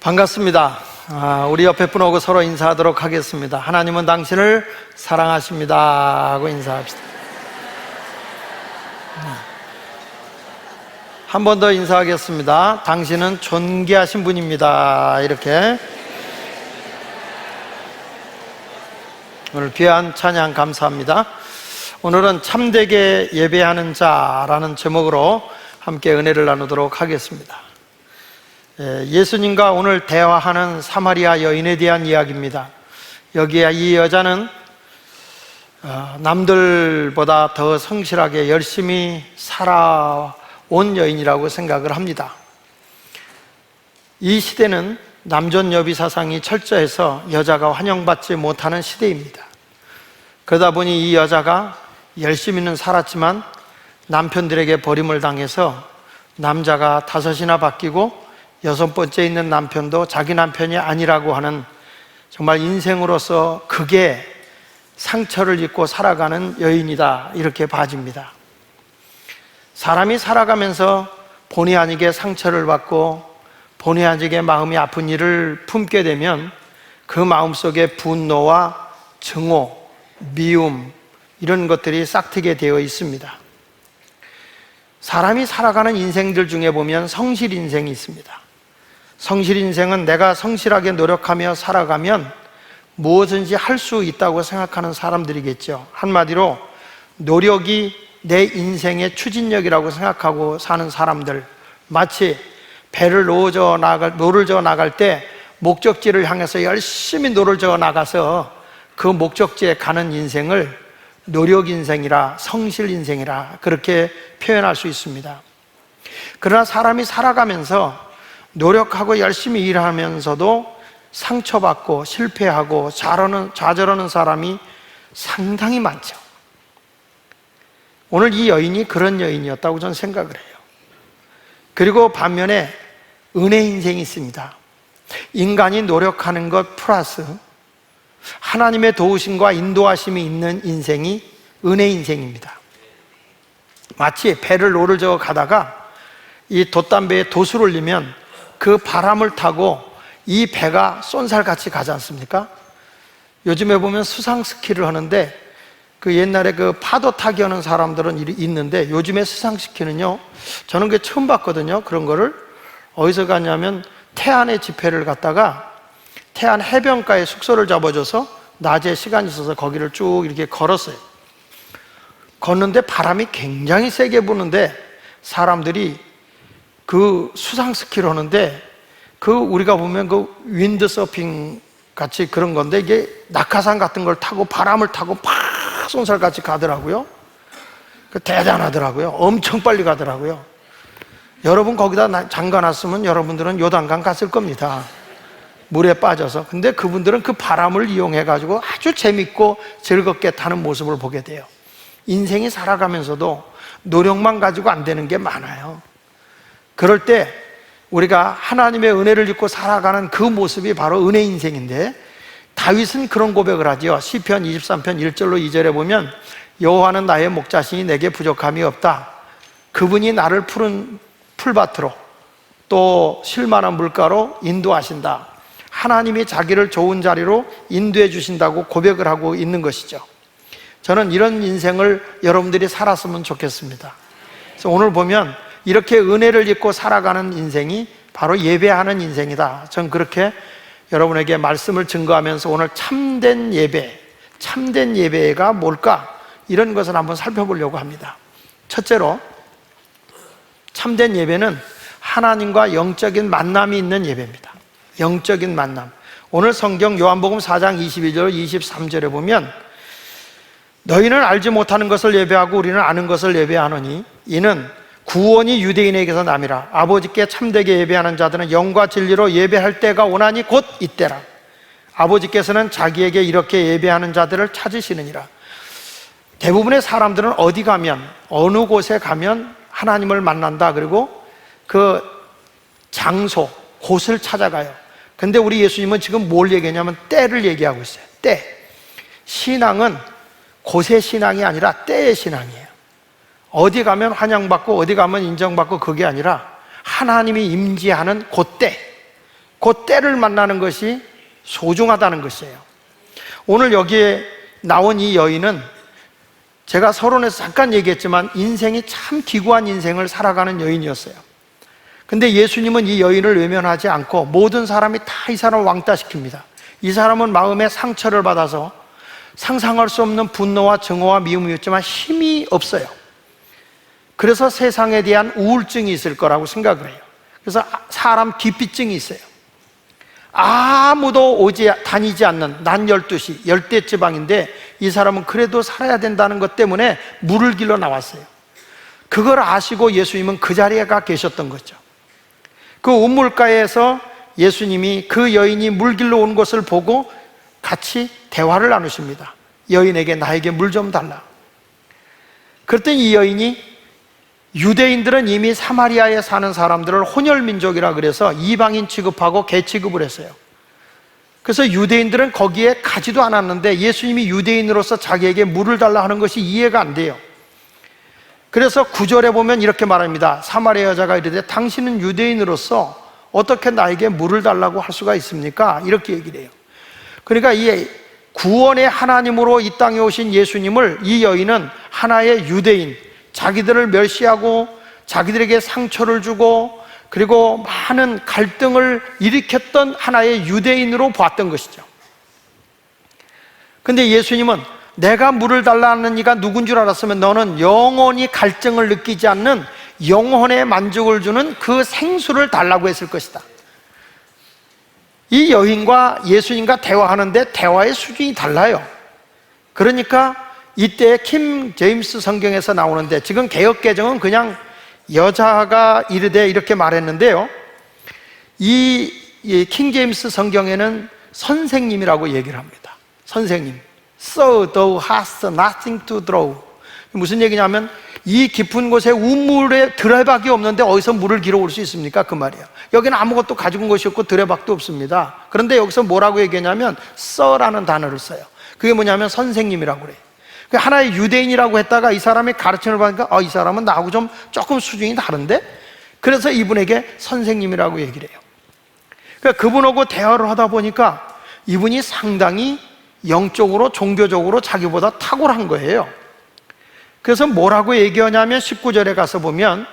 반갑습니다. 우리 옆에 분하고 서로 인사하도록 하겠습니다. 하나님은 당신을 사랑하십니다 하고 인사합시다. 한 번 더 인사하겠습니다. 당신은 존귀하신 분입니다. 이렇게. 오늘 귀한 찬양 감사합니다. 오늘은 참되게 예배하는 자라는 제목으로 함께 은혜를 나누도록 하겠습니다. 예수님과 오늘 대화하는 사마리아 여인에 대한 이야기입니다. 여기에 이 여자는 남들보다 더 성실하게 열심히 살아온 여인이라고 생각을 합니다. 이 시대는 남존여비 사상이 철저해서 여자가 환영받지 못하는 시대입니다. 그러다 보니 이 여자가 열심히는 살았지만 남편들에게 버림을 당해서 남자가 5이나 바뀌고 6번째 있는 남편도 자기 남편이 아니라고 하는 정말 인생으로서 극의 상처를 입고 살아가는 여인이다, 이렇게 봐집니다. 사람이 살아가면서 본의 아니게 상처를 받고 본의 아니게 마음이 아픈 일을 품게 되면 그 마음속에 분노와 증오, 미움, 이런 것들이 싹트게 되어 있습니다. 사람이 살아가는 인생들 중에 보면 성실 인생이 있습니다. 성실 인생은 내가 성실하게 노력하며 살아가면 무엇든지 할 수 있다고 생각하는 사람들이겠죠. 한마디로 노력이 내 인생의 추진력이라고 생각하고 사는 사람들, 마치 배를 노를 저어 나갈 때 목적지를 향해서 열심히 노를 저어 나가서 그 목적지에 가는 인생을 노력 인생이라, 성실 인생이라, 그렇게 표현할 수 있습니다. 그러나 사람이 살아가면서 노력하고 열심히 일하면서도 상처받고 실패하고 좌절하는 사람이 상당히 많죠. 오늘 이 여인이 그런 여인이었다고 저는 생각을 해요. 그리고 반면에 은혜 인생이 있습니다. 인간이 노력하는 것 플러스 하나님의 도우심과 인도하심이 있는 인생이 은혜 인생입니다. 마치 배를 노를 저어 가다가 이 돛담배에 돛을 올리면 그 바람을 타고 이 배가 쏜살같이 가지 않습니까? 요즘에 보면 수상 스키를 하는데 그 옛날에 그 파도 타기 하는 사람들은 있는데 요즘에 수상 스키는요, 저는 그게 처음 봤거든요. 그런 거를 어디서 갔냐면 태안의 집회를 갔다가 태안 해변가에 숙소를 잡아줘서 낮에 시간이 있어서 거기를 쭉 이렇게 걸었어요. 걷는데 바람이 굉장히 세게 부는데 사람들이 그 수상 스키를 하는데 그 우리가 보면 그 윈드서핑 같이 그런 건데 이게 낙하산 같은 걸 타고 바람을 타고 팍 쏜살같이 가더라고요. 대단하더라고요. 엄청 빨리 가더라고요. 여러분 거기다 잠가놨으면 여러분들은 요단강 갔을 겁니다. 물에 빠져서. 근데 그분들은 그 바람을 이용해 가지고 아주 재밌고 즐겁게 타는 모습을 보게 돼요. 인생이 살아가면서도 노력만 가지고 안 되는 게 많아요. 그럴 때 우리가 하나님의 은혜를 입고 살아가는 그 모습이 바로 은혜 인생인데, 다윗은 그런 고백을 하죠. 시편 23편 1절로 2절에 보면 여호와는 나의 목자시니 내게 부족함이 없다. 그분이 나를 푸른 풀밭으로 또 쉴만한 물가로 인도하신다. 하나님이 자기를 좋은 자리로 인도해 주신다고 고백을 하고 있는 것이죠. 저는 이런 인생을 여러분들이 살았으면 좋겠습니다. 그래서 오늘 보면 이렇게 은혜를 입고 살아가는 인생이 바로 예배하는 인생이다. 전 그렇게 여러분에게 말씀을 증거하면서 오늘 참된 예배가 뭘까? 이런 것을 한번 살펴보려고 합니다. 첫째로, 참된 예배는 하나님과 영적인 만남이 있는 예배입니다. 영적인 만남. 오늘 성경 요한복음 4장 22절 23절에 보면 너희는 알지 못하는 것을 예배하고 우리는 아는 것을 예배하노니 이는 구원이 유대인에게서 남이라. 아버지께 참되게 예배하는 자들은 영과 진리로 예배할 때가 오나니 곧 이때라. 아버지께서는 자기에게 이렇게 예배하는 자들을 찾으시느니라. 대부분의 사람들은 어디 가면, 어느 곳에 가면 하나님을 만난다. 그리고 그 장소, 곳을 찾아가요. 근데 우리 예수님은 지금 뭘 얘기하냐면 때를 얘기하고 있어요. 때. 신앙은 곳의 신앙이 아니라 때의 신앙이에요. 어디 가면 환영받고 어디 가면 인정받고 그게 아니라 하나님이 임재하는 그때, 그 때를 만나는 것이 소중하다는 것이에요. 오늘 여기에 나온 이 여인은 제가 서론에서 잠깐 얘기했지만 인생이 참 기구한 인생을 살아가는 여인이었어요. 근데 예수님은 이 여인을 외면하지 않고 모든 사람이 다 이 사람을 왕따시킵니다. 이 사람은 마음에 상처를 받아서 상상할 수 없는 분노와 증오와 미움이 있지만 힘이 없어요. 그래서 세상에 대한 우울증이 있을 거라고 생각을 해요. 그래서 사람 기피증이 있어요. 아무도 다니지 않는 난 12시 열대지방인데 이 사람은 그래도 살아야 된다는 것 때문에 물을 길러 나왔어요. 그걸 아시고 예수님은 그 자리에 가 계셨던 거죠. 그 우물가에서 예수님이 그 여인이 물 길러 온 것을 보고 같이 대화를 나누십니다. 여인에게 나에게 물 좀 달라. 그랬더니 이 여인이, 유대인들은 이미 사마리아에 사는 사람들을 혼혈민족이라 그래서 이방인 취급하고 개 취급을 했어요. 그래서 유대인들은 거기에 가지도 않았는데 예수님이 유대인으로서 자기에게 물을 달라 하는 것이 이해가 안 돼요. 그래서 9절에 보면 이렇게 말합니다. 사마리아 여자가 이르되 당신은 유대인으로서 어떻게 나에게 물을 달라고 할 수가 있습니까? 이렇게 얘기를 해요. 그러니까 이 구원의 하나님으로 이 땅에 오신 예수님을 이 여인은 하나의 유대인, 자기들을 멸시하고 자기들에게 상처를 주고 그리고 많은 갈등을 일으켰던 하나의 유대인으로 봤던 것이죠. 근데 예수님은 내가 물을 달라는 이가 누군 줄 알았으면 너는 영원히 갈증을 느끼지 않는 영혼의 만족을 주는 그 생수를 달라고 했을 것이다. 이 여인과 예수님과 대화하는데 대화의 수준이 달라요. 그러니까 이때 킹 제임스 성경에서 나오는데, 지금 개역개정은 그냥 여자가 이르되 이렇게 말했는데요, 이 킹 제임스 성경에는 선생님이라고 얘기를 합니다. 선생님. So thou hast nothing to draw. 무슨 얘기냐면 이 깊은 곳에 우물에 드레박이 없는데 어디서 물을 길어올 수 있습니까? 그 말이에요. 여기는 아무것도 가지고 온 것이 없고 드레박도 없습니다. 그런데 여기서 뭐라고 얘기하냐면 써라는 단어를 써요. 그게 뭐냐면 선생님이라고 그래요. 하나의 유대인이라고 했다가 이 사람이 가르침을 받으니까 이 사람은 나하고 좀 조금 수준이 다른데? 그래서 이분에게 선생님이라고 얘기를 해요. 그러니까 그분하고 대화를 하다 보니까 이분이 상당히 영적으로 종교적으로 자기보다 탁월한 거예요. 그래서 뭐라고 얘기하냐면 19절에 가서 보면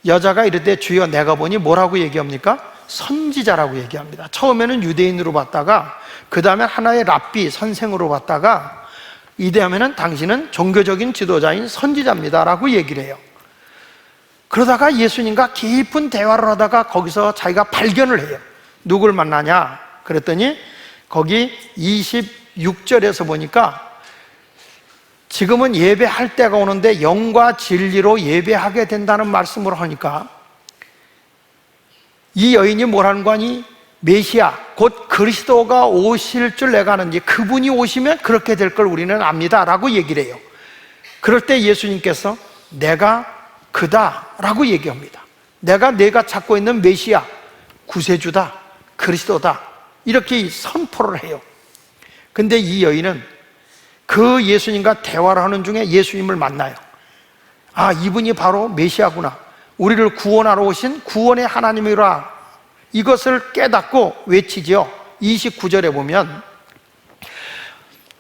여자가 이르되 주여 내가 보니 뭐라고 얘기합니까? 선지자라고 얘기합니다. 처음에는 유대인으로 봤다가 그 다음에 하나의 랍비 선생으로 봤다가 이대하면은 당신은 종교적인 지도자인 선지자입니다 라고 얘기를 해요. 그러다가 예수님과 깊은 대화를 하다가 거기서 자기가 발견을 해요. 누굴 만나냐 그랬더니 거기 26절에서 보니까 지금은 예배할 때가 오는데 영과 진리로 예배하게 된다는 말씀을 하니까 이 여인이 뭐라는 거니? 메시아 곧 그리스도가 오실 줄 내가 아는지 그분이 오시면 그렇게 될 걸 우리는 압니다 라고 얘기를 해요. 그럴 때 예수님께서 내가 그다 라고 얘기합니다. 내가 찾고 있는 메시아, 구세주다, 그리스도다 이렇게 선포를 해요. 근데 이 여인은 그 예수님과 대화를 하는 중에 예수님을 만나요. 아, 이분이 바로 메시아구나, 우리를 구원하러 오신 구원의 하나님이라, 이것을 깨닫고 외치지요. 29절에 보면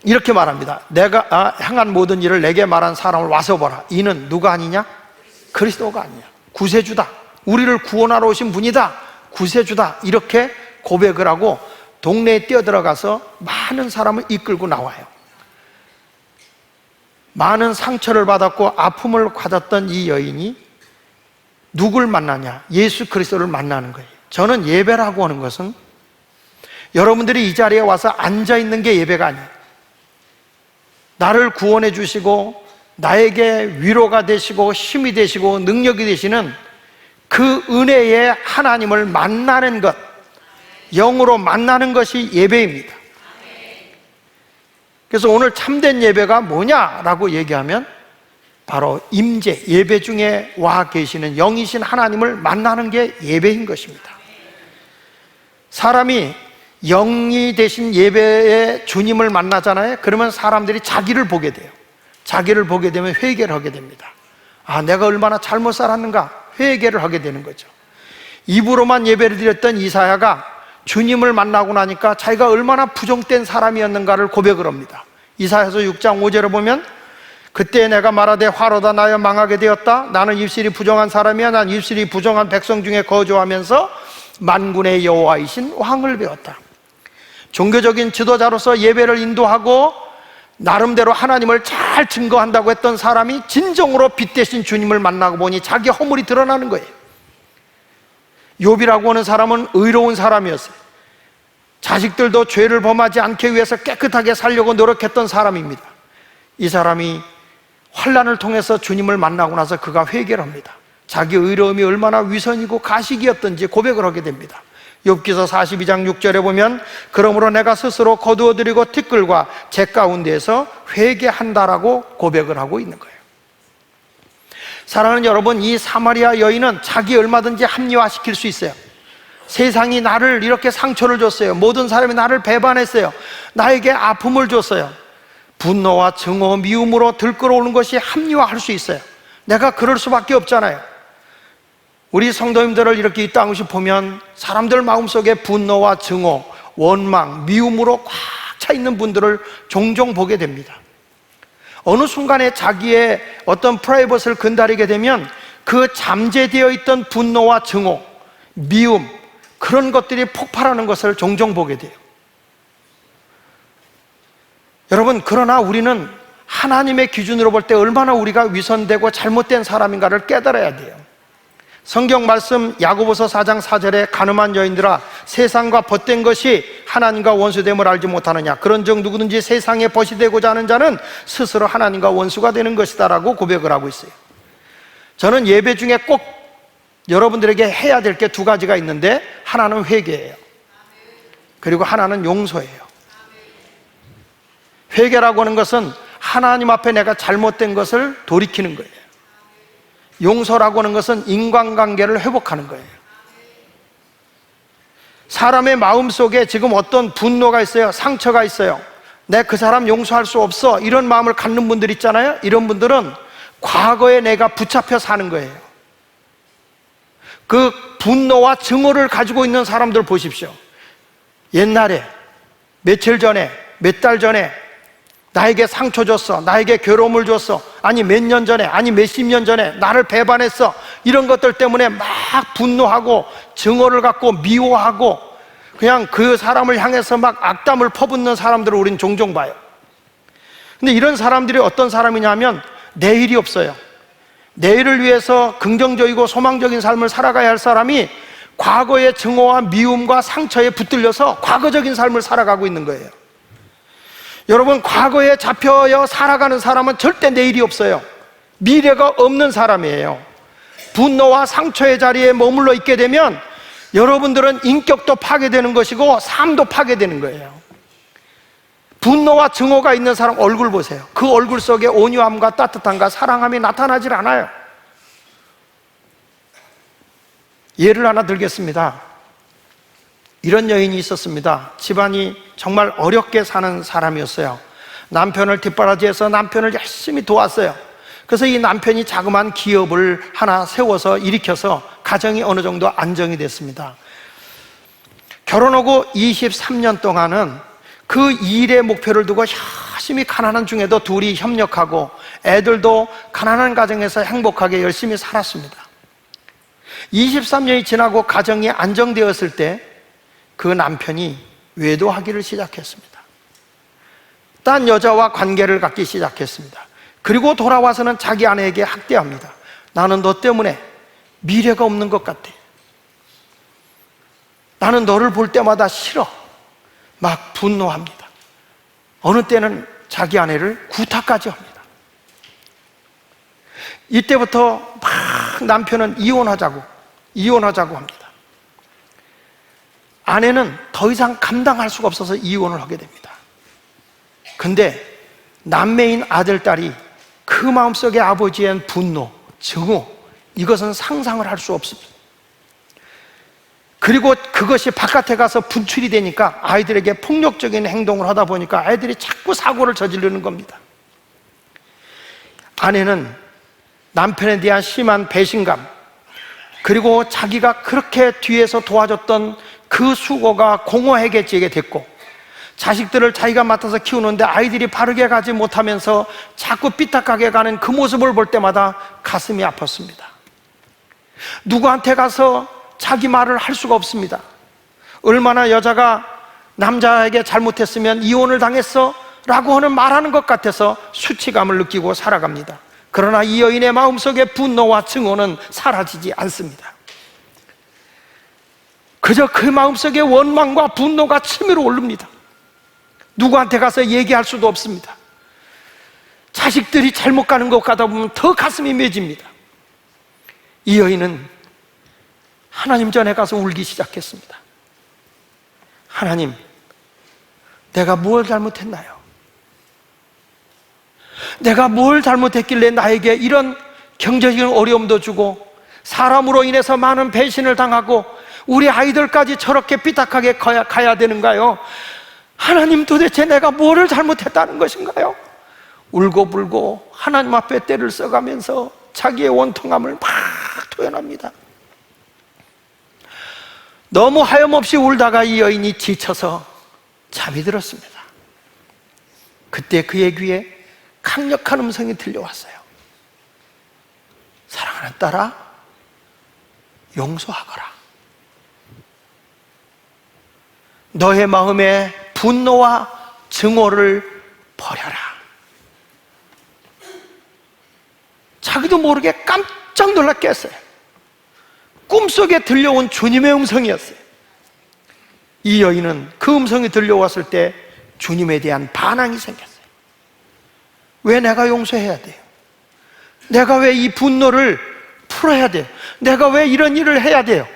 이렇게 말합니다. 내가 행한 모든 일을 내게 말한 사람을 와서 보라. 이는 누가 아니냐? 그리스도가 아니냐, 구세주다, 우리를 구원하러 오신 분이다, 구세주다 이렇게 고백을 하고 동네에 뛰어들어가서 많은 사람을 이끌고 나와요. 많은 상처를 받았고 아픔을 받았던 이 여인이 누굴 만나냐? 예수 그리스도를 만나는 거예요. 저는 예배라고 하는 것은 여러분들이 이 자리에 와서 앉아있는 게 예배가 아니에요. 나를 구원해 주시고 나에게 위로가 되시고 힘이 되시고 능력이 되시는 그 은혜의 하나님을 만나는 것, 영으로 만나는 것이 예배입니다. 그래서 오늘 참된 예배가 뭐냐라고 얘기하면 바로 임재, 예배 중에 와 계시는 영이신 하나님을 만나는 게 예배인 것입니다. 사람이 영이 되신 예배의 주님을 만나잖아요. 그러면 사람들이 자기를 보게 돼요. 자기를 보게 되면 회개를 하게 됩니다. 아, 내가 얼마나 잘못 살았는가 회개를 하게 되는 거죠. 입으로만 예배를 드렸던 이사야가 주님을 만나고 나니까 자기가 얼마나 부정된 사람이었는가를 고백을 합니다. 이사야서 6장 5절에 보면 그때 내가 말하되 화로다 나여 망하게 되었다. 나는 입술이 부정한 사람이야. 난 입술이 부정한 백성 중에 거주하면서 만군의 여호와이신 왕을 배웠다. 종교적인 지도자로서 예배를 인도하고 나름대로 하나님을 잘 증거한다고 했던 사람이 진정으로 빛 대신 주님을 만나고 보니 자기 허물이 드러나는 거예요. 욥이라고 하는 사람은 의로운 사람이었어요. 자식들도 죄를 범하지 않기 위해서 깨끗하게 살려고 노력했던 사람입니다. 이 사람이 환난을 통해서 주님을 만나고 나서 그가 회개를 합니다. 자기 의로움이 얼마나 위선이고 가식이었던지 고백을 하게 됩니다. 욥기서 42장 6절에 보면 그러므로 내가 스스로 거두어드리고 티끌과 재 가운데에서 회개한다라고 고백을 하고 있는 거예요. 사랑하는 여러분, 이 사마리아 여인은 자기 얼마든지 합리화시킬 수 있어요. 세상이 나를 이렇게 상처를 줬어요. 모든 사람이 나를 배반했어요. 나에게 아픔을 줬어요. 분노와 증오, 미움으로 들끓어오는 것이 합리화할 수 있어요. 내가 그럴 수밖에 없잖아요. 우리 성도님들을 이렇게 이 땅에 보면 사람들 마음속에 분노와 증오, 원망, 미움으로 꽉 차 있는 분들을 종종 보게 됩니다. 어느 순간에 자기의 어떤 프라이버시를 건드리게 되면 그 잠재되어 있던 분노와 증오, 미움, 그런 것들이 폭발하는 것을 종종 보게 돼요. 여러분, 그러나 우리는 하나님의 기준으로 볼 때 얼마나 우리가 위선되고 잘못된 사람인가를 깨달아야 돼요. 성경 말씀 야고보서 4장 4절에 가늠한 여인들아 세상과 벗된 것이 하나님과 원수됨을 알지 못하느냐. 그런즉 누구든지 세상에 벗이 되고자 하는 자는 스스로 하나님과 원수가 되는 것이다 라고 고백을 하고 있어요. 저는 예배 중에 꼭 여러분들에게 해야 될 게 두 가지가 있는데 하나는 회개예요. 그리고 하나는 용서예요. 회개라고 하는 것은 하나님 앞에 내가 잘못된 것을 돌이키는 거예요. 용서라고 하는 것은 인간관계를 회복하는 거예요. 사람의 마음속에 지금 어떤 분노가 있어요. 상처가 있어요. 내 그 사람 용서할 수 없어. 이런 마음을 갖는 분들 있잖아요. 이런 분들은 과거에 내가 붙잡혀 사는 거예요. 그 분노와 증오를 가지고 있는 사람들 보십시오. 옛날에, 며칠 전에, 몇 달 전에 나에게 상처 줬어, 나에게 괴로움을 줬어, 아니 몇 년 전에, 아니 몇십 년 전에 나를 배반했어. 이런 것들 때문에 막 분노하고 증오를 갖고 미워하고 그냥 그 사람을 향해서 막 악담을 퍼붓는 사람들을 우린 종종 봐요. 근데 이런 사람들이 어떤 사람이냐면 내일이 없어요. 내일을 위해서 긍정적이고 소망적인 삶을 살아가야 할 사람이 과거의 증오와 미움과 상처에 붙들려서 과거적인 삶을 살아가고 있는 거예요. 여러분, 과거에 잡혀여 살아가는 사람은 절대 내일이 없어요. 미래가 없는 사람이에요. 분노와 상처의 자리에 머물러 있게 되면 여러분들은 인격도 파괴되는 것이고 삶도 파괴되는 거예요. 분노와 증오가 있는 사람 얼굴 보세요. 그 얼굴 속에 온유함과 따뜻함과 사랑함이 나타나질 않아요. 예를 하나 들겠습니다. 이런 여인이 있었습니다. 집안이 정말 어렵게 사는 사람이었어요. 남편을 뒷바라지해서 남편을 열심히 도왔어요. 그래서 이 남편이 자그마한 기업을 하나 세워서 일으켜서 가정이 어느 정도 안정이 됐습니다. 결혼하고 23년 동안은 그 일의 목표를 두고 열심히 가난한 중에도 둘이 협력하고 애들도 가난한 가정에서 행복하게 열심히 살았습니다. 23년이 지나고 가정이 안정되었을 때 그 남편이 외도하기를 시작했습니다. 딴 여자와 관계를 갖기 시작했습니다. 그리고 돌아와서는 자기 아내에게 학대합니다. 나는 너 때문에 미래가 없는 것 같아. 나는 너를 볼 때마다 싫어. 막 분노합니다. 어느 때는 자기 아내를 구타까지 합니다. 이때부터 막 남편은 이혼하자고 합니다. 아내는 더 이상 감당할 수가 없어서 이혼을 하게 됩니다. 근데 남매인 아들, 딸이 그 마음속에 아버지의 분노, 증오, 이것은 상상을 할 수 없습니다. 그리고 그것이 바깥에 가서 분출이 되니까 아이들에게 폭력적인 행동을 하다 보니까 아이들이 자꾸 사고를 저지르는 겁니다. 아내는 남편에 대한 심한 배신감, 그리고 자기가 그렇게 뒤에서 도와줬던 그 그 수고가 공허하게 지게 됐고, 자식들을 자기가 맡아서 키우는데 아이들이 바르게 가지 못하면서 자꾸 삐딱하게 가는 그 모습을 볼 때마다 가슴이 아팠습니다. 누구한테 가서 자기 말을 할 수가 없습니다. 얼마나 여자가 남자에게 잘못했으면 이혼을 당했어 라고 하는 말하는 것 같아서 수치감을 느끼고 살아갑니다. 그러나 이 여인의 마음속에 분노와 증오는 사라지지 않습니다. 그저 그 마음속에 원망과 분노가 치밀어 오릅니다. 누구한테 가서 얘기할 수도 없습니다. 자식들이 잘못 가는 것 가다 보면 더 가슴이 맺집니다. 이 여인은 하나님 전에 가서 울기 시작했습니다. 하나님, 내가 뭘 잘못했나요? 내가 뭘 잘못했길래 나에게 이런 경제적인 어려움도 주고 사람으로 인해서 많은 배신을 당하고 우리 아이들까지 저렇게 삐딱하게 가야 되는가요? 하나님, 도대체 내가 뭐를 잘못했다는 것인가요? 울고불고 하나님 앞에 떼를 써가면서 자기의 원통함을 막 토해납니다. 너무 하염없이 울다가 이 여인이 지쳐서 잠이 들었습니다. 그때 그의 귀에 강력한 음성이 들려왔어요. 사랑하는 딸아, 용서하거라. 너의 마음에 분노와 증오를 버려라. 자기도 모르게 깜짝 놀라 깼어요. 꿈속에 들려온 주님의 음성이었어요. 이 여인은 그 음성이 들려왔을 때 주님에 대한 반항이 생겼어요. 왜 내가 용서해야 돼요? 내가 왜 이 분노를 풀어야 돼요? 내가 왜 이런 일을 해야 돼요?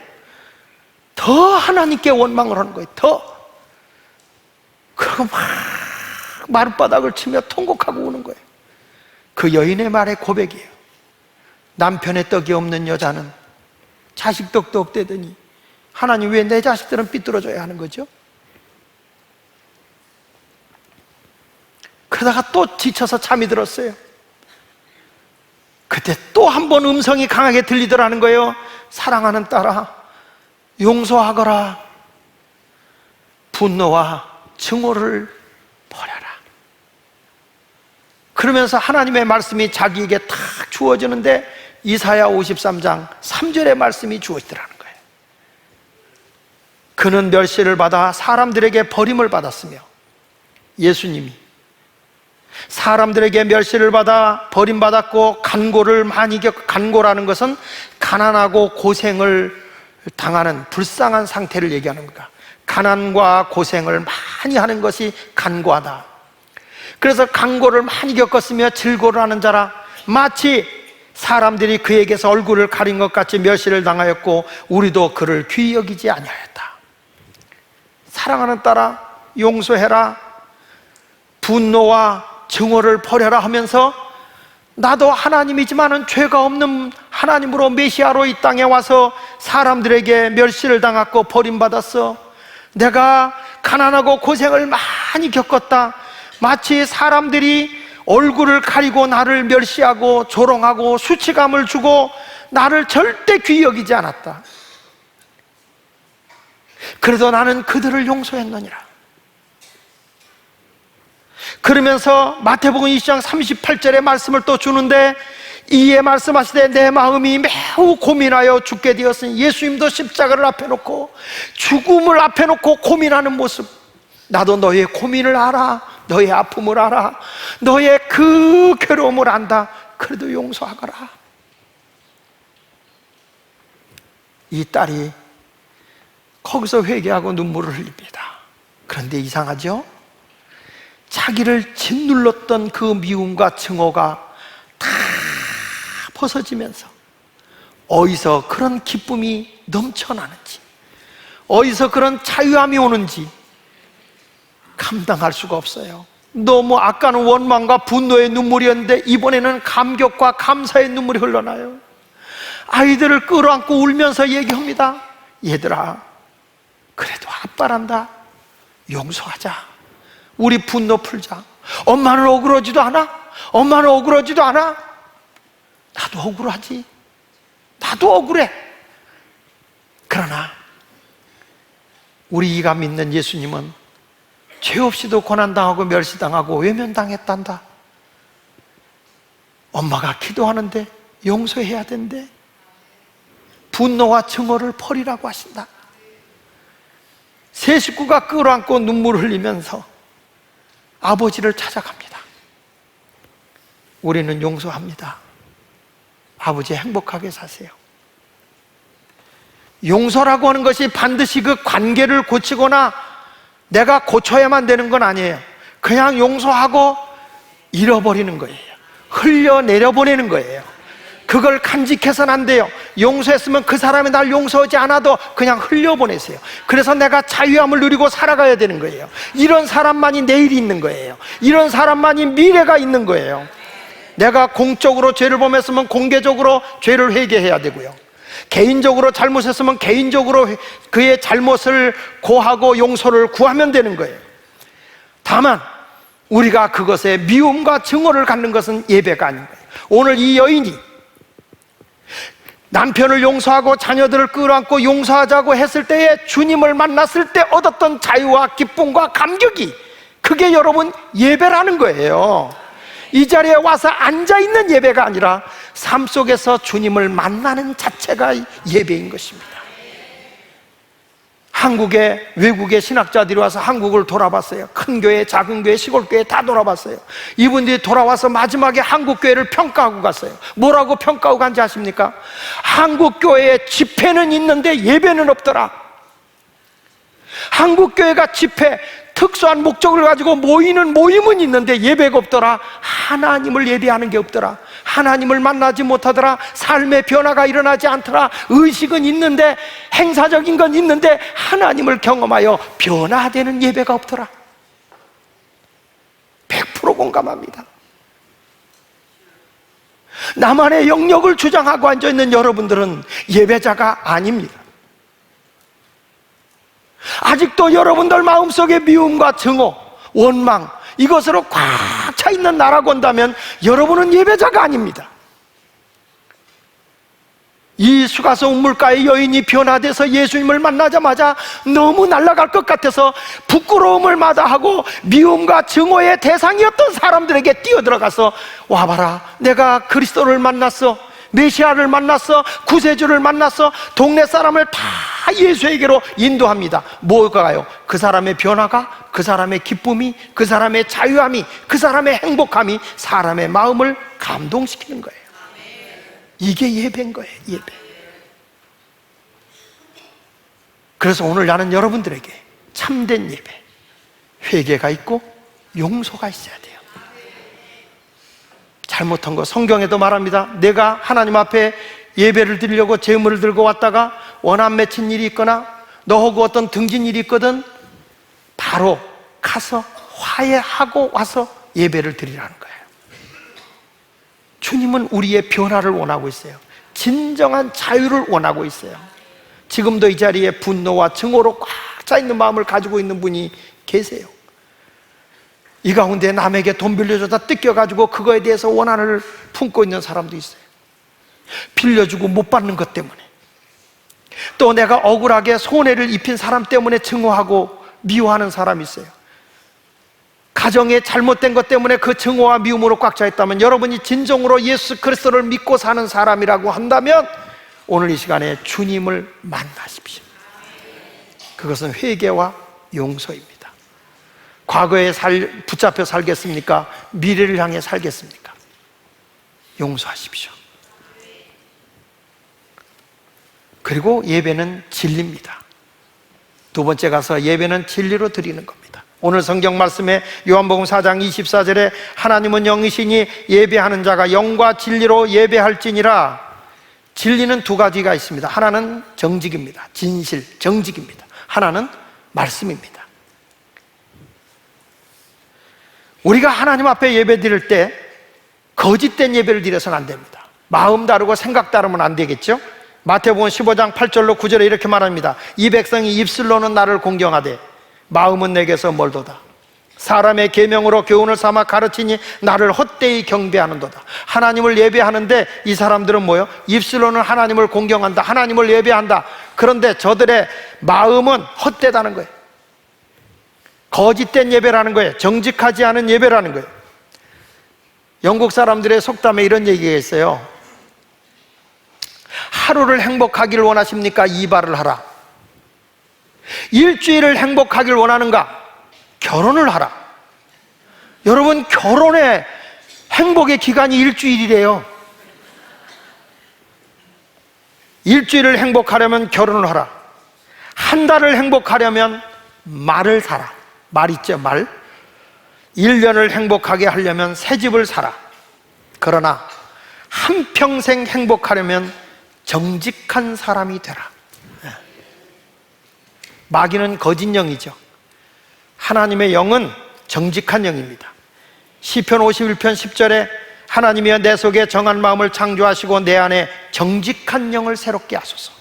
더 하나님께 원망을 하는 거예요. 더. 그리고 막 마룻바닥을 치며 통곡하고 우는 거예요. 그 여인의 말의 고백이에요. 남편의 떡이 없는 여자는 자식 떡도 없대더니 하나님, 왜 내 자식들은 삐뚤어져야 하는 거죠? 그러다가 또 지쳐서 잠이 들었어요. 그때 또 한 번 음성이 강하게 들리더라는 거예요. 사랑하는 딸아, 용서하거라. 분노와 증오를 버려라. 그러면서 하나님의 말씀이 자기에게 탁 주어지는데 이사야 53장 3절의 말씀이 주어지더라는 거예요. 그는 멸시를 받아 사람들에게 버림을 받았으며, 예수님이 사람들에게 멸시를 받아 버림받았고 간고를 많이 간고라는 것은 가난하고 고생을 당하는 불쌍한 상태를 얘기하는 겁니다. 가난과 고생을 많이 하는 것이 간고하다. 그래서 간고를 많이 겪었으며 질고를 하는 자라, 마치 사람들이 그에게서 얼굴을 가린 것 같이 멸시를 당하였고 우리도 그를 귀히 여기지 아니하였다. 사랑하는 딸아, 용서해라. 분노와 증오를 버려라 하면서 나도 하나님이지만은 죄가 없는 하나님으로 메시아로 이 땅에 와서 사람들에게 멸시를 당했고 버림받았어. 내가 가난하고 고생을 많이 겪었다. 마치 사람들이 얼굴을 가리고 나를 멸시하고 조롱하고 수치감을 주고 나를 절대 귀히 여기지 않았다. 그래도 나는 그들을 용서했느니라. 그러면서 마태복음 20장 38절의 말씀을 또 주는데, 이에 말씀하시되 내 마음이 매우 고민하여 죽게 되었으니, 예수님도 십자가를 앞에 놓고 죽음을 앞에 놓고 고민하는 모습, 나도 너의 고민을 알아. 너의 아픔을 알아. 너의 그 괴로움을 안다. 그래도 용서하거라. 이 딸이 거기서 회개하고 눈물을 흘립니다. 그런데 이상하죠? 자기를 짓눌렀던 그 미움과 증오가 다 벗어지면서 어디서 그런 기쁨이 넘쳐나는지, 어디서 그런 자유함이 오는지 감당할 수가 없어요. 너무 아까는 원망과 분노의 눈물이었는데 이번에는 감격과 감사의 눈물이 흘러나요. 아이들을 끌어안고 울면서 얘기합니다. 얘들아, 그래도 아빠란다. 용서하자. 우리 분노 풀자. 엄마는 억울하지도 않아? 엄마는 억울하지도 않아? 나도 억울하지. 나도 억울해. 그러나 우리가 믿는 예수님은 죄 없이도 고난당하고 멸시당하고 외면당했단다. 엄마가 기도하는데 용서해야 된대. 분노와 증오를 버리라고 하신다. 세 식구가 끌어안고 눈물을 흘리면서 아버지를 찾아갑니다. 우리는 용서합니다. 아버지 행복하게 사세요. 용서라고 하는 것이 반드시 그 관계를 고치거나 내가 고쳐야만 되는 건 아니에요. 그냥 용서하고 잃어버리는 거예요. 흘려내려보내는 거예요. 그걸 간직해서는 안 돼요. 용서했으면 그 사람이 날 용서하지 않아도 그냥 흘려보내세요. 그래서 내가 자유함을 누리고 살아가야 되는 거예요. 이런 사람만이 내일이 있는 거예요. 이런 사람만이 미래가 있는 거예요. 내가 공적으로 죄를 범했으면 공개적으로 죄를 회개해야 되고요, 개인적으로 잘못했으면 개인적으로 그의 잘못을 고하고 용서를 구하면 되는 거예요. 다만 우리가 그것에 미움과 증오를 갖는 것은 예배가 아닌 거예요. 오늘 이 여인이 남편을 용서하고 자녀들을 끌어안고 용서하자고 했을 때에 주님을 만났을 때 얻었던 자유와 기쁨과 감격이, 그게 여러분 예배라는 거예요. 이 자리에 와서 앉아있는 예배가 아니라 삶 속에서 주님을 만나는 자체가 예배인 것입니다. 한국에 외국의 신학자들이 와서 한국을 돌아봤어요. 큰 교회, 작은 교회, 시골 교회 다 돌아봤어요. 이분들이 돌아와서 마지막에 한국 교회를 평가하고 갔어요. 뭐라고 평가하고 간지 아십니까? 한국 교회에 집회는 있는데 예배는 없더라. 한국 교회가 집회, 특수한 목적을 가지고 모이는 모임은 있는데 예배가 없더라. 하나님을 예배하는 게 없더라. 하나님을 만나지 못하더라. 삶의 변화가 일어나지 않더라. 의식은 있는데, 행사적인 건 있는데 하나님을 경험하여 변화되는 예배가 없더라. 100% 공감합니다. 나만의 영역을 주장하고 앉아있는 여러분들은 예배자가 아닙니다. 아직도 여러분들 마음속에 미움과 증오, 원망, 이것으로 꽉 차 있는 나라고 한다면 여러분은 예배자가 아닙니다. 이 수가서 운물가의 여인이 변화돼서 예수님을 만나자마자 너무 날아갈 것 같아서 부끄러움을 마다하고 미움과 증오의 대상이었던 사람들에게 뛰어들어가서, 와봐라, 내가 그리스도를 만났어, 메시아를 만났어, 구세주를 만났어. 동네 사람을 다 예수에게로 인도합니다. 뭐가요? 그 사람의 변화가, 그 사람의 기쁨이, 그 사람의 자유함이, 그 사람의 행복함이 사람의 마음을 감동시키는 거예요. 이게 예배인 거예요. 예배. 그래서 오늘 나는 여러분들에게 참된 예배, 회개가 있고 용서가 있어야 돼요. 잘못한 거 성경에도 말합니다. 내가 하나님 앞에 예배를 드리려고 제물을 들고 왔다가 원한 맺힌 일이 있거나 너하고 어떤 등진 일이 있거든 바로 가서 화해하고 와서 예배를 드리라는 거예요. 주님은 우리의 변화를 원하고 있어요. 진정한 자유를 원하고 있어요. 지금도 이 자리에 분노와 증오로 꽉 차 있는 마음을 가지고 있는 분이 계세요. 이 가운데 남에게 돈 빌려줘다 뜯겨가지고 그거에 대해서 원한을 품고 있는 사람도 있어요. 빌려주고 못 받는 것 때문에, 또 내가 억울하게 손해를 입힌 사람 때문에 증오하고 미워하는 사람이 있어요. 가정에 잘못된 것 때문에 그 증오와 미움으로 꽉 차 있다면, 여러분이 진정으로 예수 그리스도를 믿고 사는 사람이라고 한다면 오늘 이 시간에 주님을 만나십시오. 그것은 회개와 용서입니다. 과거에 붙잡혀 살겠습니까? 미래를 향해 살겠습니까? 용서하십시오. 그리고 예배는 진리입니다. 두 번째 가서 예배는 진리로 드리는 겁니다. 오늘 성경 말씀에 요한복음 4장 24절에 하나님은 영이시니 예배하는 자가 영과 진리로 예배할지니라. 진리는 두 가지가 있습니다. 하나는 정직입니다. 진실, 정직입니다. 하나는 말씀입니다. 우리가 하나님 앞에 예배 드릴 때 거짓된 예배를 드려서는 안 됩니다. 마음 다르고 생각 다르면 안 되겠죠? 마태복음 15장 8절로 9절에 이렇게 말합니다. 이 백성이 입술로는 나를 공경하되 마음은 내게서 멀도다. 사람의 계명으로 교훈을 삼아 가르치니 나를 헛되이 경배하는도다. 하나님을 예배하는데 이 사람들은 뭐요? 입술로는 하나님을 공경한다, 하나님을 예배한다. 그런데 저들의 마음은 헛되다는 거예요. 거짓된 예배라는 거예요. 정직하지 않은 예배라는 거예요. 영국 사람들의 속담에 이런 얘기가 있어요. 하루를 행복하기를 원하십니까? 이발을 하라. 일주일을 행복하기를 원하는가? 결혼을 하라. 여러분, 결혼의 행복의 기간이 일주일이래요. 일주일을 행복하려면 결혼을 하라. 한 달을 행복하려면 말을 사라. 말 있죠, 말. 1년을 행복하게 하려면 새 집을 사라. 그러나 한평생 행복하려면 정직한 사람이 되라. 마귀는 거짓 영이죠. 하나님의 영은 정직한 영입니다. 시편 51편 10절에 하나님이여 내 속에 정한 마음을 창조하시고 내 안에 정직한 영을 새롭게 하소서.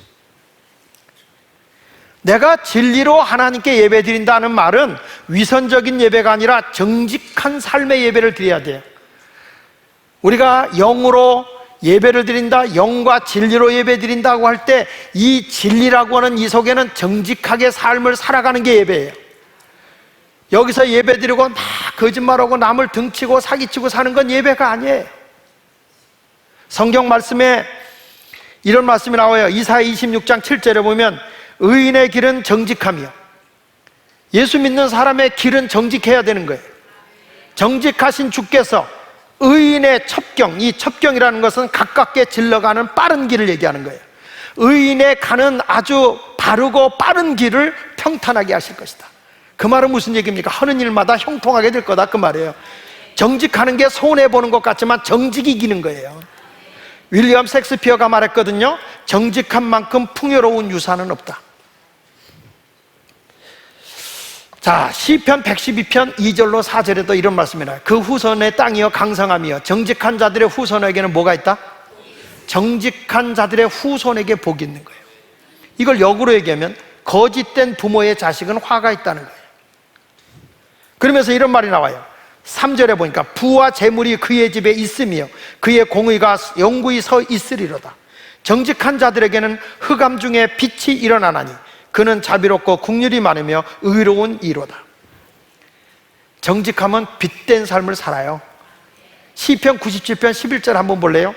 내가 진리로 하나님께 예배 드린다는 말은 위선적인 예배가 아니라 정직한 삶의 예배를 드려야 돼요. 우리가 영으로 예배를 드린다, 영과 진리로 예배 드린다고 할 때 이 진리라고 하는 이 속에는 정직하게 삶을 살아가는 게 예배예요. 여기서 예배 드리고 막 거짓말하고 남을 등치고 사기치고 사는 건 예배가 아니에요. 성경 말씀에 이런 말씀이 나와요. 이사야 26장 7절에 보면 의인의 길은 정직하며, 예수 믿는 사람의 길은 정직해야 되는 거예요. 정직하신 주께서 의인의 첩경, 이 첩경이라는 것은 가깝게 질러가는 빠른 길을 얘기하는 거예요. 의인의 가는 아주 바르고 빠른 길을 평탄하게 하실 것이다. 그 말은 무슨 얘기입니까? 하는 일마다 형통하게 될 거다, 그 말이에요. 정직하는 게 손해보는 것 같지만 정직이 이기는 거예요. 윌리엄 셰익스피어가 말했거든요. 정직한 만큼 풍요로운 유산은 없다. 자, 시편 112편 2절로 4절에도 이런 말씀이 나와요. 그 후손의 땅이여 강성하며 정직한 자들의 후손에게는 뭐가 있다? 정직한 자들의 후손에게 복이 있는 거예요. 이걸 역으로 얘기하면 거짓된 부모의 자식은 화가 있다는 거예요. 그러면서 이런 말이 나와요. 3절에 보니까 부와 재물이 그의 집에 있으며 그의 공의가 영구히 서 있으리로다. 정직한 자들에게는 흑암 중에 빛이 일어나나니 그는 자비롭고 긍휼이 많으며 의로운 이로다. 정직하면 빛된 삶을 살아요. 시편 97편 11절 한번 볼래요?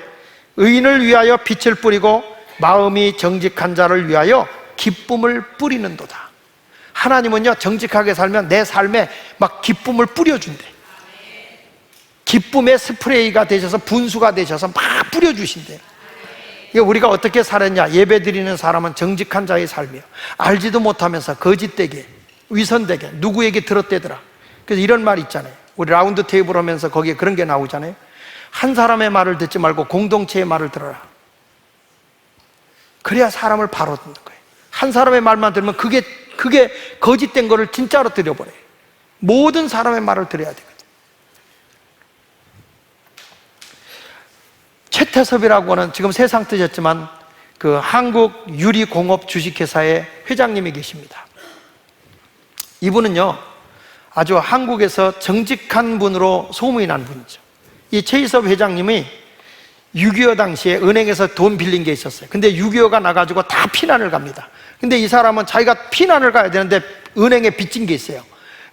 의인을 위하여 빛을 뿌리고 마음이 정직한 자를 위하여 기쁨을 뿌리는도다. 하나님은요, 정직하게 살면 내 삶에 막 기쁨을 뿌려준대. 기쁨의 스프레이가 되셔서 분수가 되셔서 막 뿌려주신대요. 우리가 어떻게 살았냐? 예배 드리는 사람은 정직한 자의 삶이에요. 알지도 못하면서 거짓되게, 위선되게 누구에게 들었대더라. 그래서 이런 말 있잖아요. 우리 라운드 테이블 하면서 거기에 그런 게 나오잖아요. 한 사람의 말을 듣지 말고 공동체의 말을 들어라. 그래야 사람을 바로 듣는 거예요. 한 사람의 말만 들으면 그게 거짓된 거를 진짜로 들여버려요. 모든 사람의 말을 들어야 되거든요. 최태섭이라고 하는, 지금 세상 뜨셨지만 그 한국유리공업 주식회사의 회장님이 계십니다. 이분은요, 아주 한국에서 정직한 분으로 소문이 난 분이죠. 이 최희섭 회장님이 6.25 당시에 은행에서 돈 빌린 게 있었어요. 근데 6.25가 나가지고 다 피난을 갑니다. 근데 이 사람은 자기가 피난을 가야 되는데 은행에 빚진 게 있어요.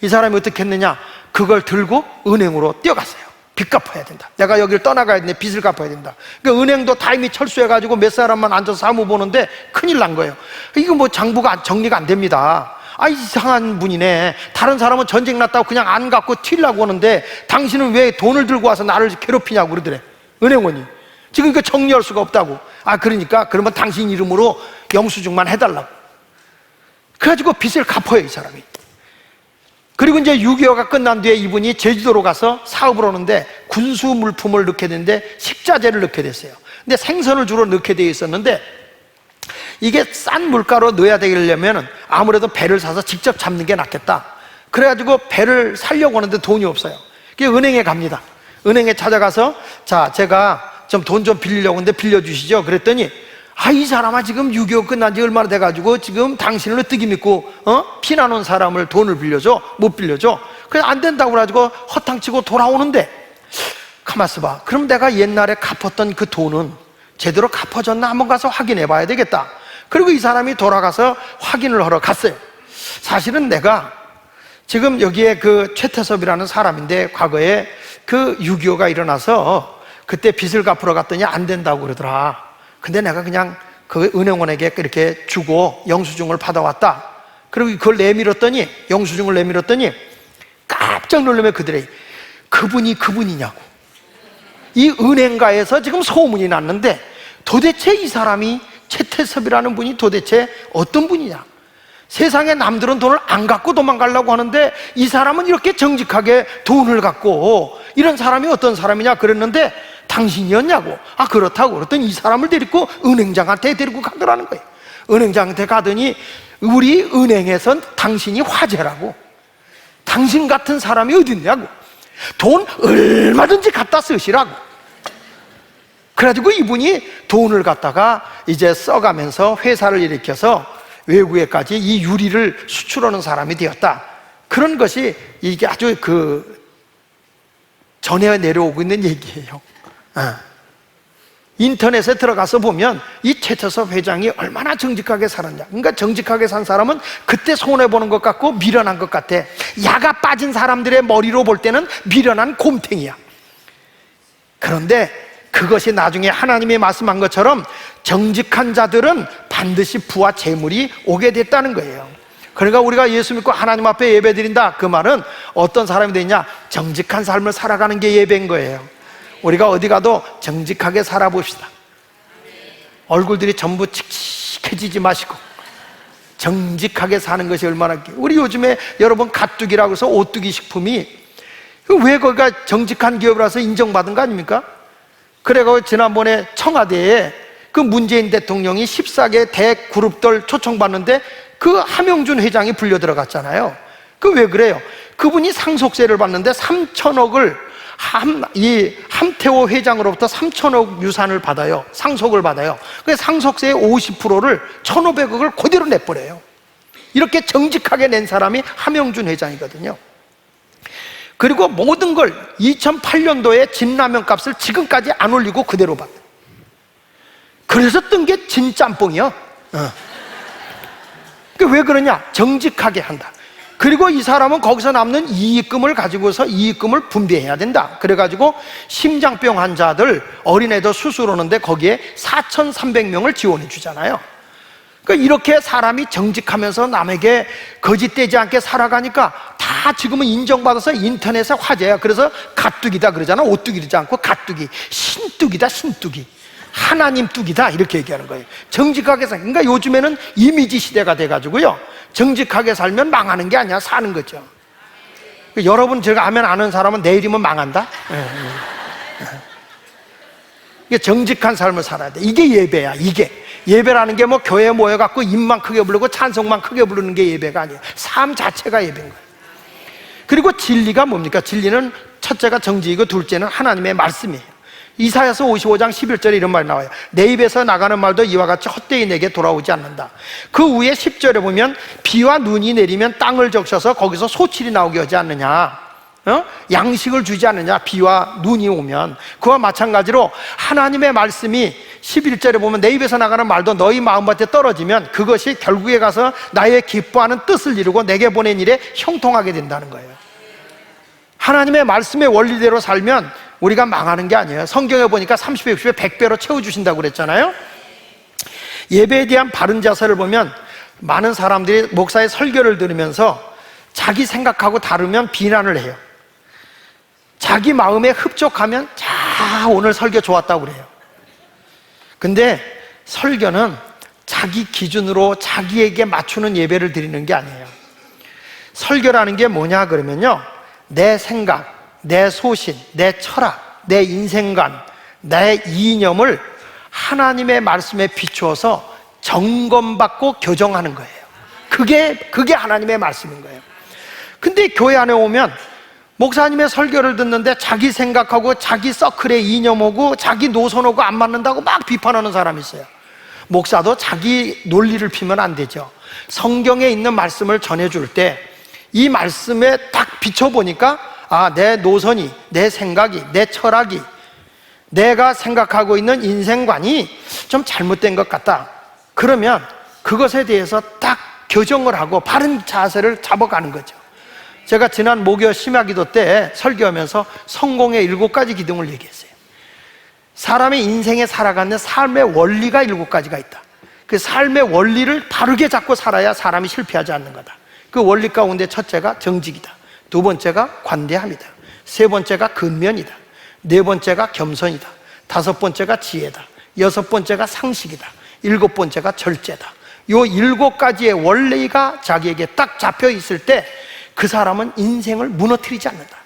이 사람이 어떻게 했느냐? 그걸 들고 은행으로 뛰어갔어요. 빚 갚아야 된다. 내가 여기를 떠나가야 되는데 빚을 갚아야 된다. 그러니까 은행도 타임이 철수해가지고 몇 사람만 앉아서 사무 보는데 큰일 난 거예요. 이거 뭐 장부가 정리가 안 됩니다. 아, 이상한 분이네. 다른 사람은 전쟁 났다고 그냥 안 갖고 튀려고 하는데 당신은 왜 돈을 들고 와서 나를 괴롭히냐고 그러더래, 은행원이. 지금 이거 정리할 수가 없다고. 아, 그러니까 그러면 당신 이름으로 영수증만 해달라고. 그래가지고 빚을 갚아요, 이 사람이. 그리고 이제 6.25가 끝난 뒤에 이분이 제주도로 가서 사업을 하는데 군수 물품을 넣게 됐는데 식자재를 넣게 됐어요. 근데 생선을 주로 넣게 되어 있었는데 이게 싼 물가로 넣어야 되려면 아무래도 배를 사서 직접 잡는 게 낫겠다. 그래가지고 배를 사려고 하는데 돈이 없어요. 그래서 은행에 갑니다. 은행에 찾아가서, 자, 제가 좀 돈 좀 빌리려고 하는데 빌려주시죠. 그랬더니, 아, 이 사람아, 지금 6.25 끝난 지 얼마나 돼가지고 지금 당신을 어떻게 믿고 피난 온 사람을 돈을 빌려줘? 못 빌려줘. 그래서 안 된다고 그래가지고 허탕치고 돌아오는데, 가만 있어봐. 그럼 내가 옛날에 갚았던 그 돈은 제대로 갚아졌나 한번 가서 확인해 봐야 되겠다. 그리고 이 사람이 돌아가서 확인을 하러 갔어요. 사실은 내가 지금 여기에 그 최태섭이라는 사람인데, 과거에 그 6.25가 일어나서 그때 빚을 갚으러 갔더니 안 된다고 그러더라. 근데 내가 그냥 그 은행원에게 이렇게 주고 영수증을 받아왔다. 그리고 그걸 내밀었더니, 영수증을 내밀었더니 깜짝 놀라며 그들이 그분이 그분이냐고. 이 은행가에서 지금 소문이 났는데 도대체 이 사람이, 최태섭이라는 분이 도대체 어떤 분이냐. 세상에 남들은 돈을 안 갖고 도망가려고 하는데 이 사람은 이렇게 정직하게 돈을 갖고, 이런 사람이 어떤 사람이냐 그랬는데 당신이었냐고. 아, 그렇다고. 그랬더니 이 사람을 데리고 은행장한테 데리고 가더라는 거예요. 은행장한테 가더니 우리 은행에선 당신이 화제라고. 당신 같은 사람이 어디 있냐고. 돈 얼마든지 갖다 쓰시라고. 그래가지고 이분이 돈을 갖다가 이제 써가면서 회사를 일으켜서 외국에까지 이 유리를 수출하는 사람이 되었다. 그런 것이 이게 아주 그 전해 내려오고 있는 얘기예요. 인터넷에 들어가서 보면 이 최태섭 회장이 얼마나 정직하게 살았냐. 그러니까 정직하게 산 사람은 그때 손해보는 것 같고 미련한 것 같아. 야가 빠진 사람들의 머리로 볼 때는 미련한 곰탱이야. 그런데 그것이 나중에 하나님이 말씀한 것처럼 정직한 자들은 반드시 부와 재물이 오게 됐다는 거예요. 그러니까 우리가 예수 믿고 하나님 앞에 예배 드린다, 그 말은 어떤 사람이 되냐? 정직한 삶을 살아가는 게 예배인 거예요. 우리가 어디 가도 정직하게 살아봅시다. 얼굴들이 전부 칙칙해지지 마시고 정직하게 사는 것이 얼마나, 우리 요즘에 여러분 가뚜기라고 해서 오뚜기 식품이 왜 거기가 정직한 기업이라서 인정받은 거 아닙니까? 그래서 지난번에 청와대에 그 문재인 대통령이 14개 대그룹들 초청받는데 그 함영준 회장이 불려 들어갔잖아요. 그 왜 그래요? 그분이 상속세를 받는데 3천억을 이 함태호 회장으로부터 3천억 유산을 받아요. 상속을 받아요. 그래서 상속세의 50%를 1,500억을 그대로 내버려요. 이렇게 정직하게 낸 사람이 함영준 회장이거든요. 그리고 모든 걸 2008년도에 진라면 값을 지금까지 안 올리고 그대로 받아요. 그래서 뜬 게 진짬뽕이요. 왜 그러냐? 정직하게 한다. 그리고 이 사람은 거기서 남는 이익금을 가지고서 이익금을 분배해야 된다. 그래가지고 심장병 환자들, 어린애들 수술하는데 거기에 4,300명을 지원해 주잖아요. 그러니까 이렇게 사람이 정직하면서 남에게 거짓되지 않게 살아가니까 다 지금은 인정받아서 인터넷에 화제야. 그래서 가뚜기다 그러잖아. 오뚜기 그러지 않고 가뚜기, 신뚜기다, 신뚜기, 하나님 뚜기다, 이렇게 얘기하는 거예요. 정직하게 살. 그러니까 요즘에는 이미지 시대가 돼가지고요, 정직하게 살면 망하는 게 아니야, 사는 거죠. 여러분, 제가 아멘 아는 사람은 내일이면 망한다. 이게 정직한 삶을 살아야 돼. 이게 예배야. 이게 예배라는 게 뭐 교회 모여갖고 입만 크게 부르고 찬송만 크게 부르는 게 예배가 아니에요. 삶 자체가 예배인 거예요. 그리고 진리가 뭡니까? 진리는 첫째가 정직이고 둘째는 하나님의 말씀이에요. 이사야서 55장 11절에 이런 말이 나와요. 내 입에서 나가는 말도 이와 같이 헛되이 내게 돌아오지 않는다. 그 위에 10절에 보면 비와 눈이 내리면 땅을 적셔서 거기서 소출이 나오게 하지 않느냐, 양식을 주지 않느냐, 비와 눈이 오면. 그와 마찬가지로 하나님의 말씀이 11절에 보면 내 입에서 나가는 말도 너희 마음밭에 떨어지면 그것이 결국에 가서 나의 기뻐하는 뜻을 이루고 내게 보낸 일에 형통하게 된다는 거예요. 하나님의 말씀의 원리대로 살면 우리가 망하는 게 아니에요. 성경에 보니까 30배, 60배, 100배로 채워주신다고 그랬잖아요. 예배에 대한 바른 자세를 보면 많은 사람들이 목사의 설교를 들으면서 자기 생각하고 다르면 비난을 해요. 자기 마음에 흡족하면 자, 오늘 설교 좋았다고 그래요. 근데 설교는 자기 기준으로 자기에게 맞추는 예배를 드리는 게 아니에요. 설교라는 게 뭐냐 그러면요, 내 생각, 내 소신, 내 철학, 내 인생관, 내 이념을 하나님의 말씀에 비추어서 점검받고 교정하는 거예요. 그게 하나님의 말씀인 거예요. 근데 교회 안에 오면 목사님의 설교를 듣는데 자기 생각하고 자기 서클의 이념하고 자기 노선하고 안 맞는다고 막 비판하는 사람이 있어요. 목사도 자기 논리를 피면 안 되죠. 성경에 있는 말씀을 전해줄 때 이 말씀에 딱 비춰보니까 아, 내 노선이, 내 생각이, 내 철학이, 내가 생각하고 있는 인생관이 좀 잘못된 것 같다. 그러면 그것에 대해서 딱 교정을 하고 바른 자세를 잡아가는 거죠. 제가 지난 목요 심야기도 때 설교하면서 성공의 7가지 기둥을 얘기했어요. 사람의 인생에 살아가는 삶의 원리가 7가지가 있다. 그 삶의 원리를 바르게 잡고 살아야 사람이 실패하지 않는 거다. 그 원리 가운데 첫째가 정직이다. 두 번째가 관대함이다. 세 번째가 근면이다. 네 번째가 겸손이다. 다섯 번째가 지혜다. 여섯 번째가 상식이다. 일곱 번째가 절제다. 요 7가지의 원리가 자기에게 딱 잡혀 있을 때 그 사람은 인생을 무너뜨리지 않는다.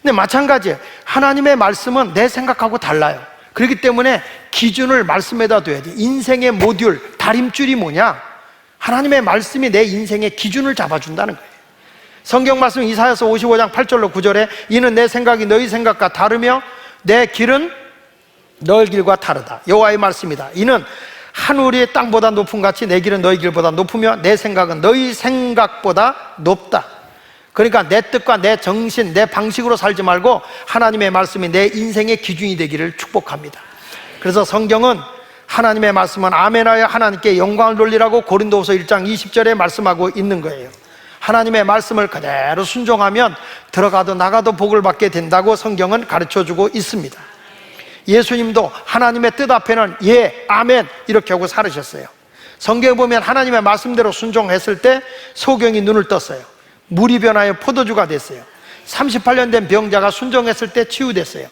근데 마찬가지예요. 하나님의 말씀은 내 생각하고 달라요. 그렇기 때문에 기준을 말씀에다 둬야 돼. 인생의 모듈, 다림줄이 뭐냐? 하나님의 말씀이 내 인생의 기준을 잡아준다는 거예요. 성경 말씀 이사야서 55장 8절로 9절에 이는 내 생각이 너희 생각과 다르며 내 길은 너희 길과 다르다. 여호와의 말씀이다. 이는 하늘이 땅보다 높은 같이 내 길은 너희 길보다 높으며 내 생각은 너희 생각보다 높다. 그러니까 내 뜻과 내 정신, 내 방식으로 살지 말고 하나님의 말씀이 내 인생의 기준이 되기를 축복합니다. 그래서 성경은 하나님의 말씀은 아멘하여 하나님께 영광을 돌리라고 고린도후서 1장 20절에 말씀하고 있는 거예요. 하나님의 말씀을 그대로 순종하면 들어가도 나가도 복을 받게 된다고 성경은 가르쳐주고 있습니다. 예수님도 하나님의 뜻 앞에는 예, 아멘 이렇게 하고 살으셨어요. 성경에 보면 하나님의 말씀대로 순종했을 때 소경이 눈을 떴어요. 물이 변하여 포도주가 됐어요. 38년 된 병자가 순종했을 때 치유됐어요.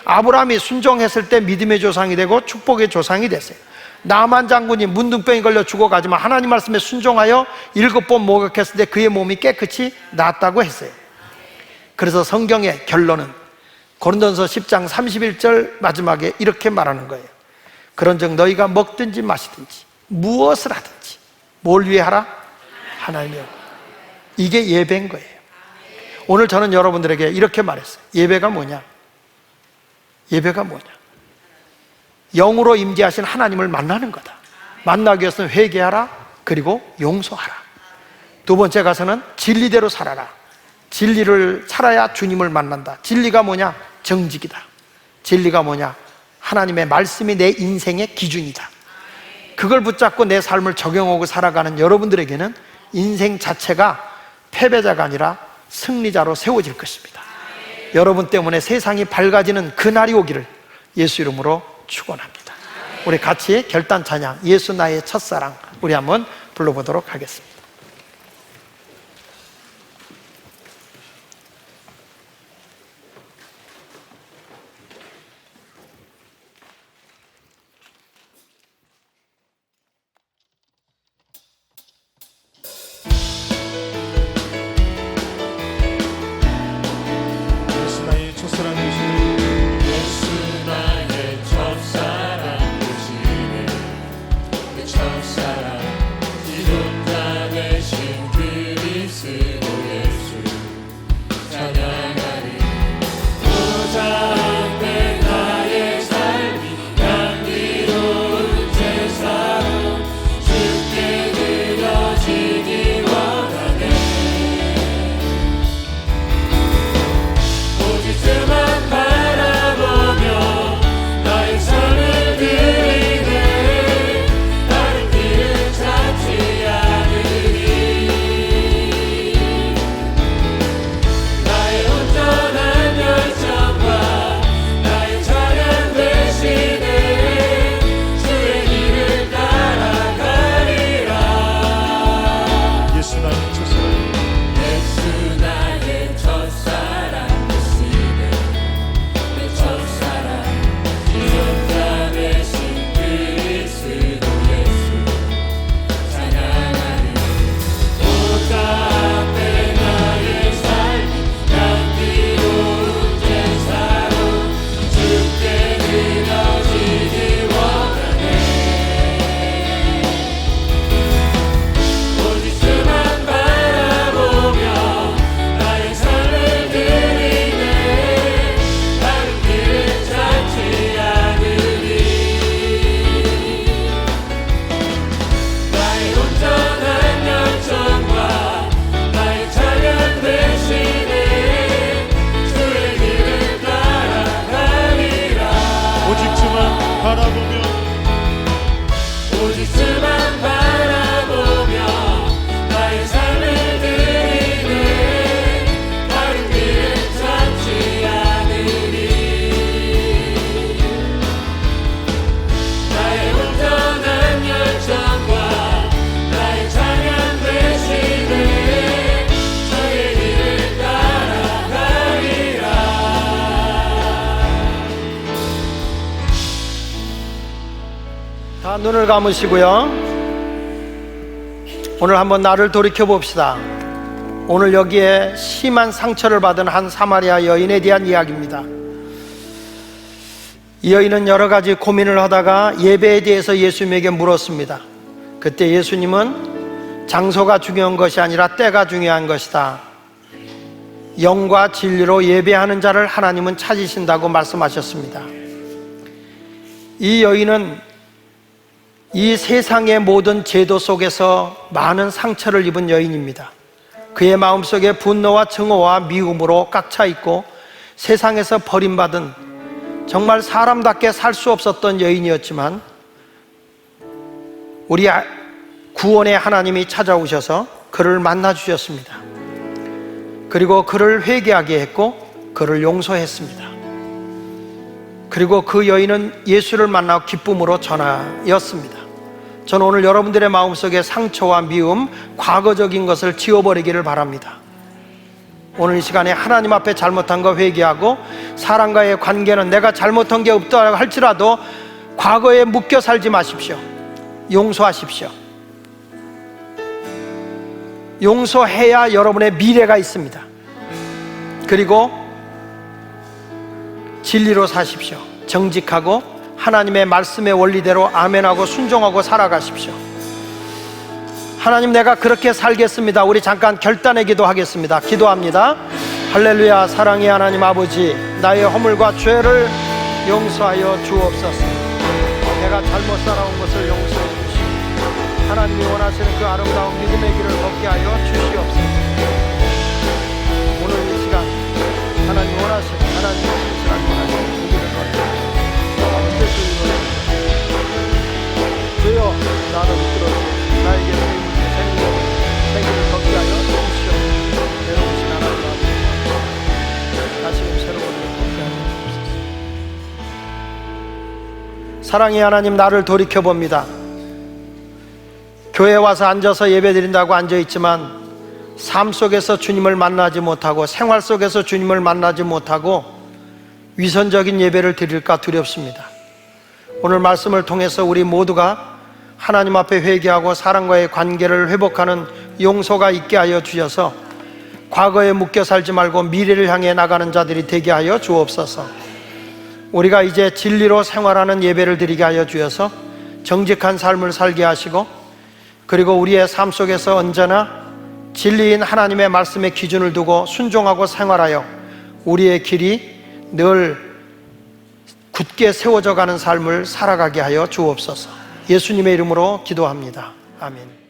아브라함이 순종했을 때 믿음의 조상이 되고 축복의 조상이 됐어요. 나만 장군이 문둥병이 걸려 죽어가지만 하나님 말씀에 순종하여 7번 목욕했을 때 그의 몸이 깨끗이 낫다고 했어요. 그래서 성경의 결론은 고린도전서 10장 31절 마지막에 이렇게 말하는 거예요. 그런즉 너희가 먹든지 마시든지 무엇을 하든지 뭘 위해 하라? 하나님의 영광. 이게 예배인 거예요. 오늘 저는 여러분들에게 이렇게 말했어요. 예배가 뭐냐? 예배가 뭐냐? 영으로 임재하신 하나님을 만나는 거다. 만나기 위해서는 회개하라, 그리고 용서하라. 두 번째 가서는 진리대로 살아라. 진리를 살아야 주님을 만난다. 진리가 뭐냐? 정직이다. 진리가 뭐냐? 하나님의 말씀이 내 인생의 기준이다. 그걸 붙잡고 내 삶을 적용하고 살아가는 여러분들에게는 인생 자체가 패배자가 아니라 승리자로 세워질 것입니다. 여러분 때문에 세상이 밝아지는 그날이 오기를 예수 이름으로 축원합니다. 우리 같이 결단 찬양 예수 나의 첫사랑 우리 한번 불러보도록 하겠습니다. 바라보며 나의 삶을 드리네. 다른 길을 눈을 감으시고요. 오늘 한번 나를 돌이켜 봅시다. 오늘 여기에 심한 상처를 받은 한 사마리아 여인에 대한 이야기입니다. 이 여인은 여러 가지 고민을 하다가 예배에 대해서 예수님에게 물었습니다. 그때 예수님은 장소가 중요한 것이 아니라 때가 중요한 것이다. 영과 진리로 예배하는 자를 하나님은 찾으신다고 말씀하셨습니다. 이 여인은 이 세상의 모든 제도 속에서 많은 상처를 입은 여인입니다. 그의 마음속에 분노와 증오와 미움으로 꽉 차 있고 세상에서 버림받은 정말 사람답게 살 수 없었던 여인이었지만 우리 구원의 하나님이 찾아오셔서 그를 만나 주셨습니다. 그리고 그를 회개하게 했고 그를 용서했습니다. 그리고 그 여인은 예수를 만나 기쁨으로 전하였습니다. 저는 오늘 여러분들의 마음속에 상처와 미움, 과거적인 것을 지워버리기를 바랍니다. 오늘 이 시간에 하나님 앞에 잘못한 거 회개하고 사람과의 관계는 내가 잘못한 게 없다고 할지라도 과거에 묶여 살지 마십시오. 용서하십시오. 용서해야 여러분의 미래가 있습니다. 그리고 진리로 사십시오. 정직하고 하나님의 말씀의 원리대로 아멘하고 순종하고 살아가십시오. 하나님, 내가 그렇게 살겠습니다. 우리 잠깐 결단의 기도하겠습니다. 기도합니다. 할렐루야. 사랑의 하나님 아버지, 나의 허물과 죄를 용서하여 주옵소서. 내가 잘못 살아온 것을 용서해 주시고 하나님이 원하시는 그 아름다운 믿음의 길을 걷게 하여 주시옵소서. 오늘 이 시간 하나님 원하시는 하나님의 신실하게 원하시는 그 길을 걷게 하여 주여, 나를 이끌어주시고 나에게 생기를 걷게 하여 주시옵소서. 내려오신 하나님 아버지, 다시금 새로운 일을 걷게 하여 주옵소서. 사랑의 하나님, 나를 돌이켜봅니다. 교회에 와서 앉아서 예배드린다고 앉아있지만 삶 속에서 주님을 만나지 못하고 생활 속에서 주님을 만나지 못하고 위선적인 예배를 드릴까 두렵습니다. 오늘 말씀을 통해서 우리 모두가 하나님 앞에 회개하고 사람과의 관계를 회복하는 용서가 있게 하여 주셔서 과거에 묶여 살지 말고 미래를 향해 나가는 자들이 되게 하여 주옵소서. 우리가 이제 진리로 생활하는 예배를 드리게 하여 주셔서 정직한 삶을 살게 하시고 그리고 우리의 삶 속에서 언제나 진리인 하나님의 말씀의 기준을 두고 순종하고 생활하여 우리의 길이 늘 굳게 세워져 가는 삶을 살아가게 하여 주옵소서. 예수님의 이름으로 기도합니다. 아멘.